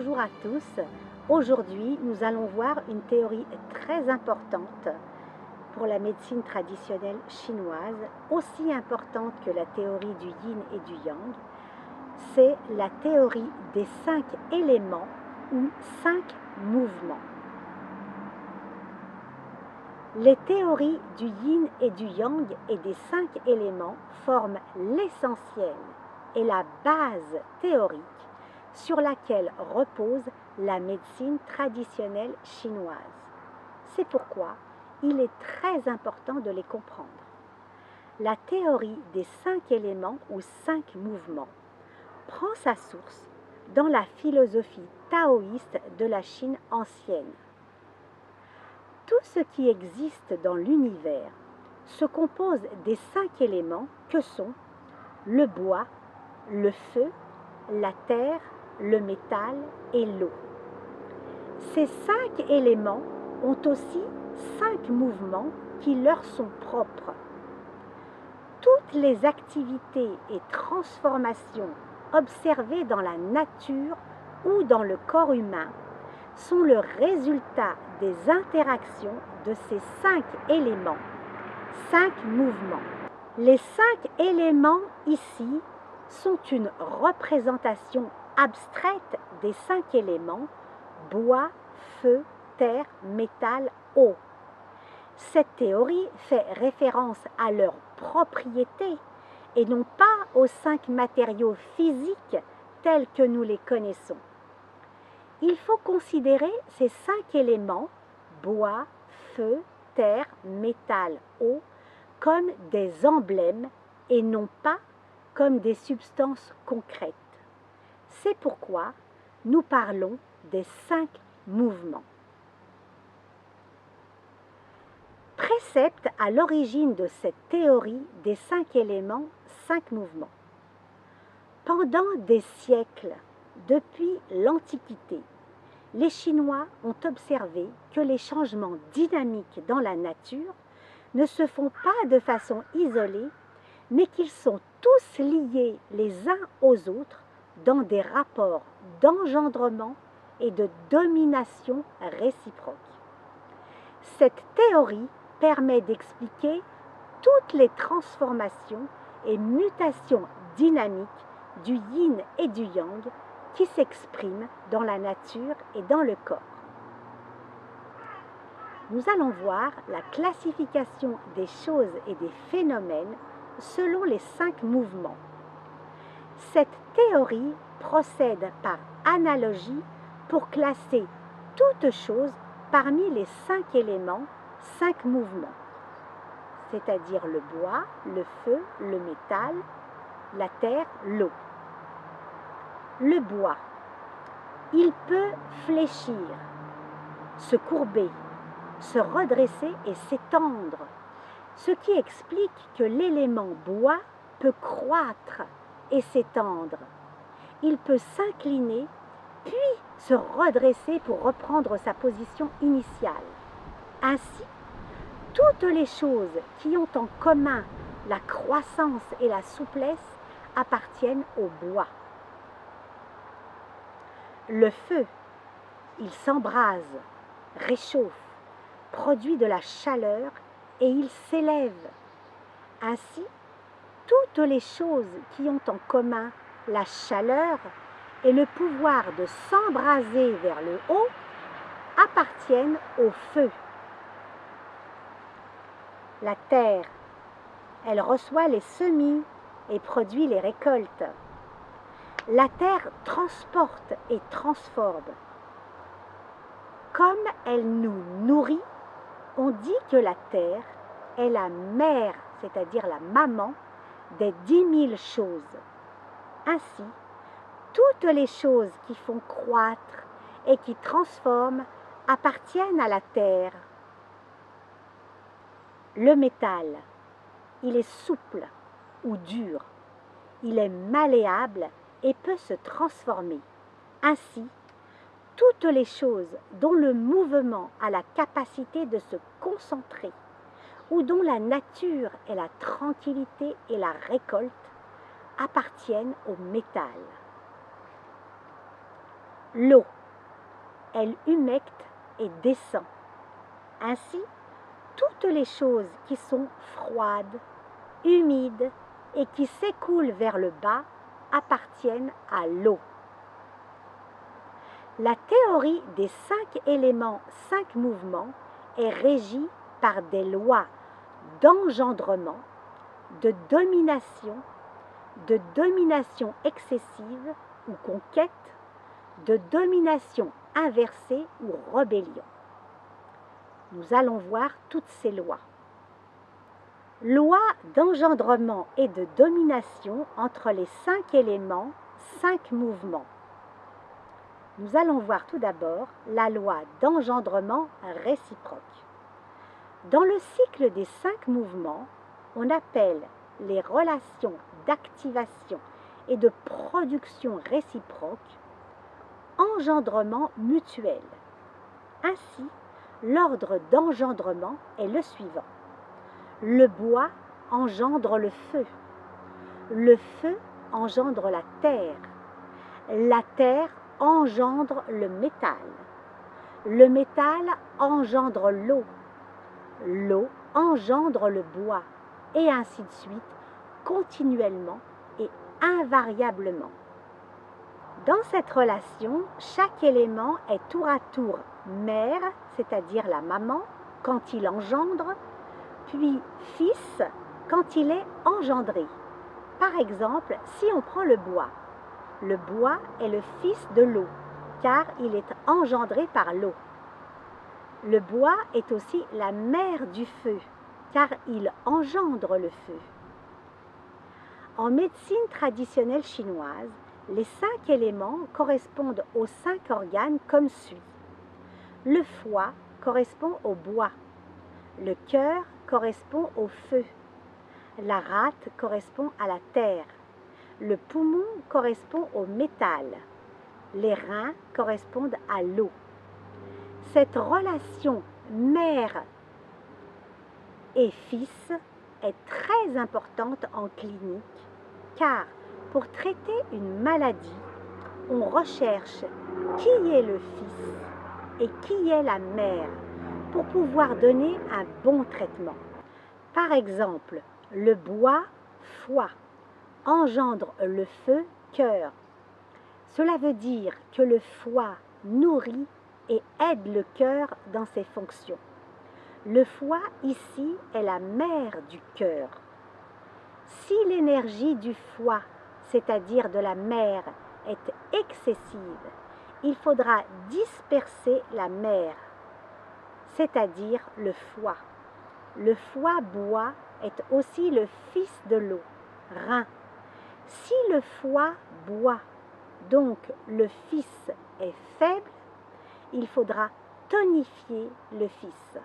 Bonjour à tous. Aujourd'hui, nous allons voir une théorie très importante pour la médecine traditionnelle chinoise, aussi importante que la théorie du yin et du yang. C'est la théorie des 5 éléments ou 5 mouvements. Les théories du yin et du yang et des 5 éléments forment l'essentiel et la base théorique sur laquelle repose la médecine traditionnelle chinoise. C'est pourquoi il est très important de les comprendre. La théorie des 5 éléments ou 5 mouvements prend sa source dans la philosophie taoïste de la Chine ancienne. Tout ce qui existe dans l'univers se compose des 5 éléments que sont le bois, le feu, la terre, le métal et l'eau. Ces 5 éléments ont aussi 5 mouvements qui leur sont propres. Toutes les activités et transformations observées dans la nature ou dans le corps humain sont le résultat des interactions de ces 5 éléments, 5 mouvements. Les 5 éléments ici sont une représentation abstraite des 5 éléments bois, feu, terre, métal, eau. Cette théorie fait référence à leurs propriétés et non pas aux 5 matériaux physiques tels que nous les connaissons. Il faut considérer ces 5 éléments, bois, feu, terre, métal, eau, comme des emblèmes et non pas comme des substances concrètes. C'est pourquoi nous parlons des 5 mouvements. Précepte à l'origine de cette théorie des 5 éléments, 5 mouvements. Pendant des siècles, depuis l'Antiquité, les Chinois ont observé que les changements dynamiques dans la nature ne se font pas de façon isolée, mais qu'ils sont tous liés les uns aux autres dans des rapports d'engendrement et de domination réciproque. Cette théorie permet d'expliquer toutes les transformations et mutations dynamiques du yin et du yang qui s'expriment dans la nature et dans le corps. Nous allons voir la classification des choses et des phénomènes selon les 5 mouvements. Cette théorie procède par analogie pour classer toute chose parmi les 5 éléments, 5 mouvements, c'est-à-dire le bois, le feu, le métal, la terre, l'eau. Le bois, il peut fléchir, se courber, se redresser et s'étendre, ce qui explique que l'élément bois peut croître et s'étendre. Il peut s'incliner, puis se redresser pour reprendre sa position initiale. Ainsi, toutes les choses qui ont en commun la croissance et la souplesse appartiennent au bois. Le feu, il s'embrase, réchauffe, produit de la chaleur et il s'élève. Ainsi, toutes les choses qui ont en commun la chaleur et le pouvoir de s'embraser vers le haut appartiennent au feu. La terre, elle reçoit les semis et produit les récoltes. La terre transporte et transforme. Comme elle nous nourrit, on dit que la terre est la mère, c'est-à-dire la maman, des 10 000 choses. Ainsi, toutes les choses qui font croître et qui transforment appartiennent à la terre. Le métal, il est souple ou dur. Il est malléable et peut se transformer. Ainsi, toutes les choses dont le mouvement a la capacité de se concentrer ou dont la nature est la tranquillité et la récolte appartiennent au métal. L'eau, elle humecte et descend. Ainsi, toutes les choses qui sont froides, humides et qui s'écoulent vers le bas appartiennent à l'eau. La théorie des 5 éléments, 5 mouvements est régie par des lois d'engendrement, de domination excessive ou conquête, de domination inversée ou rébellion. Nous allons voir toutes ces lois. Loi d'engendrement et de domination entre les 5 éléments, 5 mouvements. Nous allons voir tout d'abord la loi d'engendrement réciproque. Dans le cycle des 5 mouvements, on appelle les relations d'activation et de production réciproque engendrement mutuel. Ainsi, l'ordre d'engendrement est le suivant. Le bois engendre le feu engendre la terre engendre le métal engendre l'eau engendre le bois, et ainsi de suite, continuellement et invariablement. Dans cette relation, chaque élément est tour à tour mère, c'est-à-dire la maman, quand il engendre, puis fils, quand il est engendré. Par exemple, si on prend le bois est le fils de l'eau, car il est engendré par l'eau. Le bois est aussi la mère du feu, car il engendre le feu. En médecine traditionnelle chinoise, les 5 éléments correspondent aux 5 organes comme suit. Le foie correspond au bois, le cœur correspond au feu, la rate correspond à la terre, le poumon correspond au métal, les reins correspondent à l'eau. Cette relation mère et fils est très importante en clinique, car pour traiter une maladie, on recherche qui est le fils et qui est la mère pour pouvoir donner un bon traitement. Par exemple, le bois, foie, engendre le feu, cœur. Cela veut dire que le foie nourrit et aide le cœur dans ses fonctions. Le foie, ici, est la mère du cœur. Si l'énergie du foie, c'est-à-dire de la mère, est excessive, il faudra disperser la mère, c'est-à-dire le foie. Le foie bois est aussi le fils de l'eau, rein. Si le foie bois, donc le fils est faible, il faudra tonifier le fils.